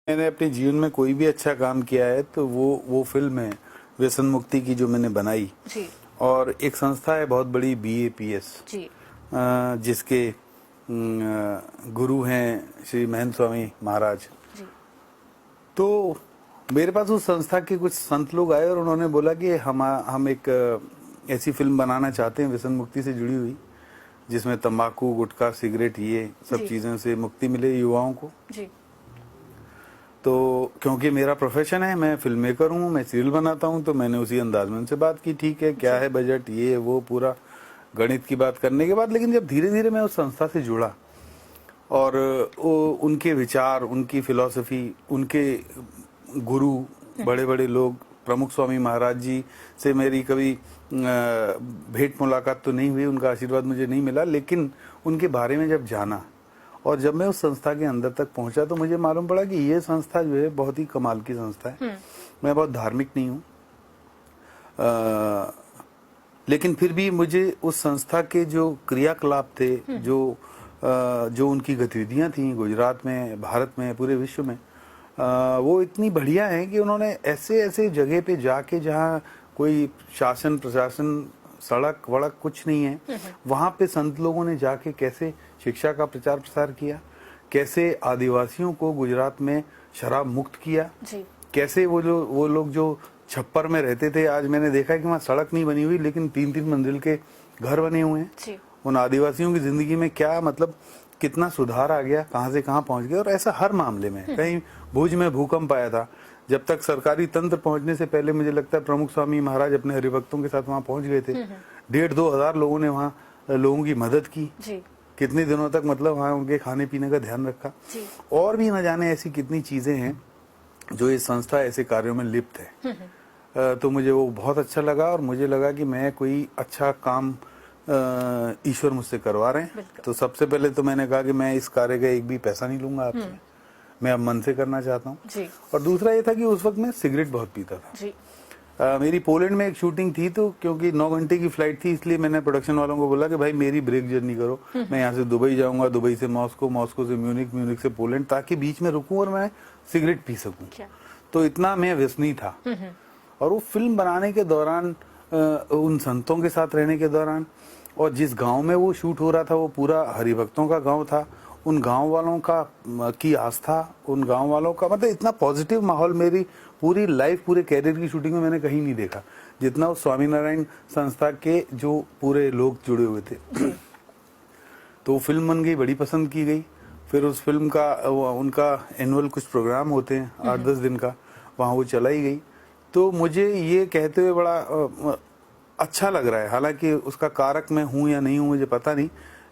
मैंने अपने जीवन में कोई भी अच्छा काम किया है तो वो फिल्म है व्यसन मुक्ति की जो मैंने बनाई जी। और एक संस्था है बहुत बड़ी BAPS जी। जिसके गुरु हैं श्री महेंद्र स्वामी महाराज। जी। तो मेरे पास उस संस्था के कुछ संत लोग आए और उन्होंने बोला कि हम एक ऐसी फिल्म बनाना चाहते हैं व्यसन मुक्ति से जुड़ी हुई जिसमें तंबाकू गुटखा सिगरेट ये सब चीजों से मुक्ति मिले युवाओं को। जी। तो क्योंकि मेरा प्रोफेशन है, मैं फिल्म मेकर हूँ, मैं सीरियल बनाता हूँ, तो मैंने उसी अंदाज में उनसे बात की, ठीक है क्या है बजट ये वो पूरा गणित की बात करने के बाद। लेकिन जब धीरे धीरे मैं उस संस्था से जुड़ा और उनके विचार उनकी फिलॉसफी उनके गुरु बड़े बड़े लोग प्रमुख स्वामी महाराज जी से मेरी कभी भेंट मुलाकात तो नहीं हुई, उनका आशीर्वाद मुझे नहीं मिला, लेकिन उनके बारे में जब जाना और जब मैं उस संस्था के अंदर तक पहुंचा तो मुझे मालूम पड़ा कि ये संस्था जो है बहुत ही कमाल की संस्था है। मैं बहुत धार्मिक नहीं हूँ, लेकिन फिर भी मुझे उस संस्था के जो क्रियाकलाप थे, जो उनकी गतिविधियां थी गुजरात में, भारत में, पूरे विश्व में, वो इतनी बढ़िया है कि उन्होंने ऐसे ऐसे जगह पे जाके जहाँ कोई शासन प्रशासन सड़क वड़क कुछ नहीं है, वहां पे संत लोगों ने जाके कैसे शिक्षा का प्रचार प्रसार किया, कैसे आदिवासियों को गुजरात में शराब मुक्त किया जी। कैसे वो लोग जो छप्पर में रहते थे, आज मैंने देखा है कि वहाँ सड़क नहीं बनी हुई लेकिन 3-3 मंजिल के घर बने हुए हैं। उन आदिवासियों की जिंदगी में क्या मतलब कितना सुधार आ गया, कहाँ से कहाँ पहुंच गया। और ऐसा हर मामले में, कहीं भुज में भूकंप आया था, जब तक सरकारी तंत्र पहुंचने से पहले मुझे लगता है प्रमुख स्वामी महाराज अपने हरिभक्तों के साथ वहां पहुंच गए थे। 1,500-2 हजार लोगों ने वहां लोगों की मदद की जी। कितने दिनों तक, मतलब वहां उनके खाने पीने का ध्यान रखा जी। और भी न जाने ऐसी कितनी चीजें हैं जो ये संस्था ऐसे कार्यों में लिप्त है। तो मुझे वो बहुत अच्छा लगा और मुझे लगा कि मैं कोई अच्छा काम ईश्वर मुझसे करवा रहे हैं। तो सबसे पहले तो मैंने कहा कि मैं इस कार्य का एक भी पैसा नहीं लूंगा आपसे, मैं अब मन से करना चाहता हूँ। और दूसरा ये था कि उस वक्त मैं सिगरेट बहुत पीता था जी। मेरी पोलैंड में एक शूटिंग थी, तो क्योंकि 9 घंटे की फ्लाइट थी इसलिए मैंने प्रोडक्शन वालों को बोला कि भाई मेरी ब्रेक जर्नी करो, मैं यहाँ से दुबई जाऊंगा, दुबई से मॉस्को, मॉस्को से म्यूनिक, म्यूनिक से पोलैंड, ताकि बीच में रुकूं और मैं सिगरेट पी सकूं। तो इतना मैं व्यसनी था। और वो फिल्म बनाने के दौरान, उन संतों के साथ रहने के दौरान, और जिस गांव में वो शूट हो रहा था वो पूरा हरिभक्तों का गांव था, उन गांव वालों की आस्था, उन गांव वालों का मतलब इतना पॉजिटिव माहौल मेरी पूरी लाइफ, पूरे कैरियर की शूटिंग में मैंने कहीं नहीं देखा जितना उस स्वामीनारायण संस्था के जो पूरे लोग जुड़े हुए थे। तो फिल्म बन गई, बड़ी पसंद की गई। फिर उस फिल्म का उनका एनुअल कुछ प्रोग्राम होते हैं 8-10 दिन का, वहाँ वो चलाई गई। तो मुझे ये कहते हुए बड़ा अच्छा लग रहा है, हालांकि उसका कारक मैं हूँ या नहीं हूँ मुझे पता नहीं,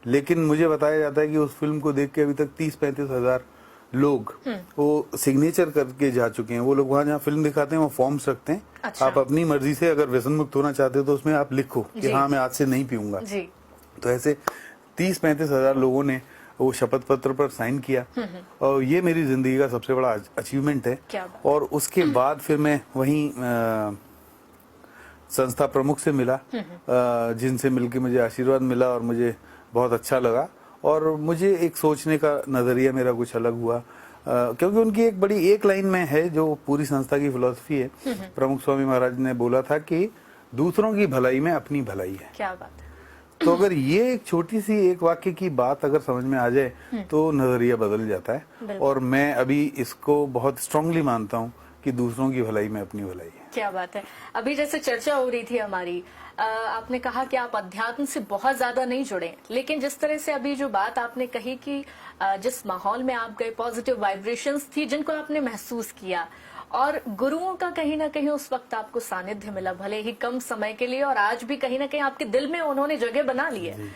लेकिन मुझे बताया जाता है कि उस फिल्म को देख के अभी तक 30-35 हजार लोग वो सिग्नेचर करके जा चुके हैं। वो लोग वहाँ जहाँ फिल्म दिखाते हैं वो फॉर्म्स रखते हैं। अच्छा। आप अपनी मर्जी से अगर व्यसन मुक्त होना चाहते हो तो उसमें आप लिखो कि हाँ मैं आज से नहीं पीऊंगा। तो ऐसे 30-35 हजार लोगों ने वो शपथ पत्र पर साइन किया और ये मेरी जिंदगी का सबसे बड़ा अचीवमेंट है। और उसके बाद फिर मैं वहीं संस्था प्रमुख से मिला, जिनसे मिलके मुझे आशीर्वाद मिला और मुझे बहुत अच्छा लगा। और मुझे एक सोचने का नजरिया मेरा कुछ अलग हुआ, क्योंकि उनकी एक बड़ी एक लाइन में है जो पूरी संस्था की फिलॉसफी है। प्रमुख स्वामी महाराज ने बोला था कि दूसरों की भलाई में अपनी भलाई है। क्या बात है। तो अगर ये एक छोटी सी एक वाक्य की बात अगर समझ में आ जाए तो नजरिया बदल जाता है। और मैं अभी इसको बहुत स्ट्रांगली मानता हूँ कि दूसरों की भलाई में अपनी भलाई है। क्या बात है। अभी जैसे चर्चा हो रही थी हमारी, आपने कहा कि आप अध्यात्म से बहुत ज्यादा नहीं जुड़े, लेकिन जिस तरह से अभी जो बात आपने कही कि जिस माहौल में आप गए, पॉजिटिव वाइब्रेशंस थी जिनको आपने महसूस किया, और गुरुओं का कहीं ना कहीं उस वक्त आपको सानिध्य मिला, भले ही कम समय के लिए, और आज भी कहीं ना कहीं आपके दिल में उन्होंने जगह बना ली है।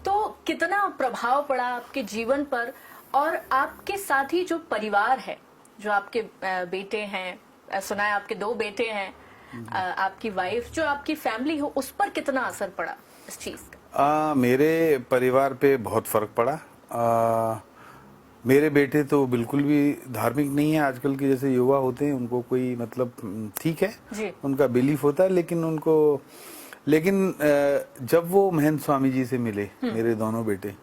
तो कितना प्रभाव पड़ा आपके जीवन पर, और आपके साथ ही जो परिवार है, जो आपके बेटे हैं, सुना है आपके 2 बेटे हैं, आपकी वाइफ, जो आपकी फैमिली हो, उस पर कितना असर पड़ा इस चीज का? मेरे परिवार पे बहुत फर्क पड़ा। मेरे बेटे तो बिल्कुल भी धार्मिक नहीं है। आजकल के जैसे युवा होते हैं उनको कोई मतलब ठीक है उनका बिलीफ होता है, लेकिन जब वो महेंद्र स्वामी जी से मिले मेरे दोनों बेटे,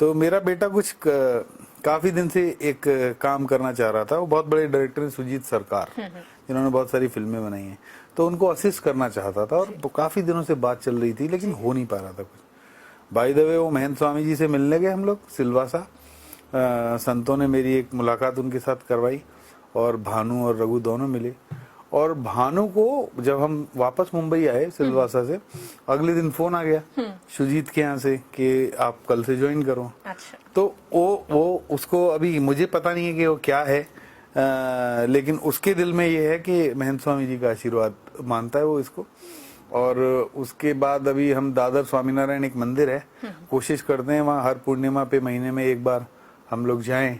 तो मेरा बेटा कुछ काफी दिन से एक काम करना चाह रहा था। वो बहुत बड़े डायरेक्टर हैं, सुजीत सरकार, जिन्होंने बहुत सारी फिल्में बनाई हैं। तो उनको असिस्ट करना चाहता था और काफी दिनों से बात चल रही थी, लेकिन हो नहीं पा रहा था कुछ। बाय द वे वो महंत स्वामी जी से मिलने गए हम लोग सिलवासा। संतों ने मेरी एक मुलाकात उनके साथ करवाई और भानु और रघु दोनों मिले। और भानु को जब हम वापस मुंबई आए सिलवासा से, अगले दिन फोन आ गया सुजीत के यहाँ से कि आप कल से ज्वाइन करो। अच्छा। तो वो उसको अभी मुझे पता नहीं है कि वो क्या है, लेकिन उसके दिल में ये है कि महंत स्वामी जी का आशीर्वाद मानता है वो इसको। और उसके बाद अभी हम दादर स्वामीनारायण एक मंदिर है, कोशिश करते हैं वहाँ हर पूर्णिमा पे महीने में एक बार हम लोग जाएं।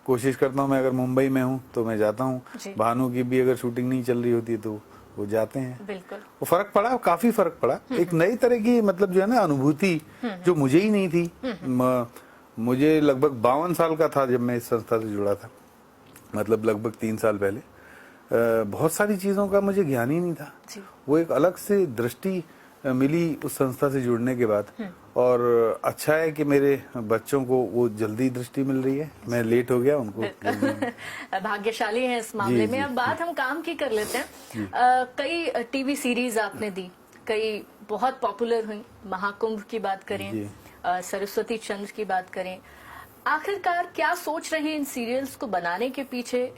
कोशिश करता हूँ, मैं अगर मुंबई में हूँ तो मैं जाता हूँ। भानु की भी अगर शूटिंग नहीं चल रही होती तो वो जाते हैं। बिल्कुल। वो फर्क पड़ा, काफी फर्क पड़ा। एक नई तरह की मतलब जो है ना अनुभूति, जो मुझे ही नहीं थी। मुझे लगभग 52 साल का था जब मैं इस संस्था से जुड़ा था, मतलब लगभग 3 साल पहले। बहुत सारी चीजों का मुझे ज्ञान ही नहीं था। वो एक अलग से दृष्टि मिली उस संस्था से जुड़ने के बाद। और अच्छा है कि मेरे बच्चों को वो जल्दी दृष्टि मिल रही है, मैं लेट हो गया उनको। भाग्यशाली हैं इस मामले में। अब बात हम काम की कर लेते हैं। कई टीवी सीरीज आपने दी, कई बहुत पॉपुलर हुई। महाकुंभ की बात करें, सरस्वती चंद्र की बात करें, आखिरकार क्या सोच रहे हैं इन सीरियल्स को बनाने के पीछे?